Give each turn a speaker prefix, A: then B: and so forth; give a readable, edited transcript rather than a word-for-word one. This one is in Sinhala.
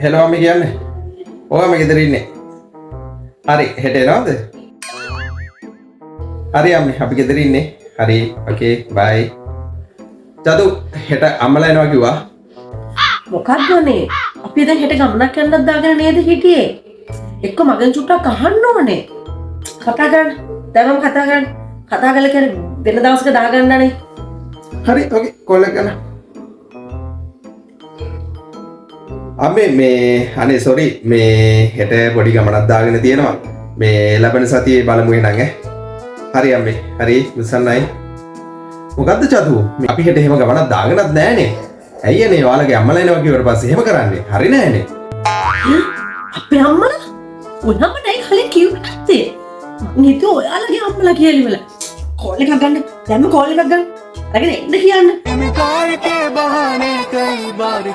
A: හෙලෝ අම්මේ කියන්නේ. ඔයාම ගෙදර ඉන්නේ. හරි හෙට එනවද? හරි අම්මේ අපි ගෙදර ඉන්නේ. හරි ඕකේ බයි. චතු හෙට අම්මලා එනවා කිව්වා.
B: මොකක්දනේ? අපි දැන් හෙට ගමනක් යන්නත් දාගෙන නේද හිටියේ? එක්ක මගෙන් චුට්ටක් අහන්න ඕනේ. කතා කරන්න. දැන් මම කතා කරන්න. කතා කරලා කියන්නේ වෙන දවසක දාගන්නනේ.
A: හරි ඕකේ කෝල් එක ගන්න. අම්මේ මේ අනේ සෝරි මේ හෙට පොඩි ගමනක් දාගෙන තියෙනවා. මේ ලැබෙන සතියේ බලමු එහෙනම් ඈ. හරි අම්මේ. හරි මුසන්නයි. මොකද්ද චතු? අපි හෙට එහෙම ගමනක් දාගෙනත් නෑනේ. ඇයි අනේ ඔයාලගේ අම්මලා එනවා කිව්වට පස්සේ එහෙම කරන්නේ? හරි නෑනේ.
B: අපේ අම්මලා? ඔයාම නෑ කලින් කිව්වේ නැත්තේ. නිතෝ ඔයාලගේ අම්මලා කියලා ඉවල. කෝල් එකක් ගන්න. දැන්ම කෝල් එකක් ගන්න. අරගෙන එන්න කියන්න.
C: इनकार के बहाने कई बार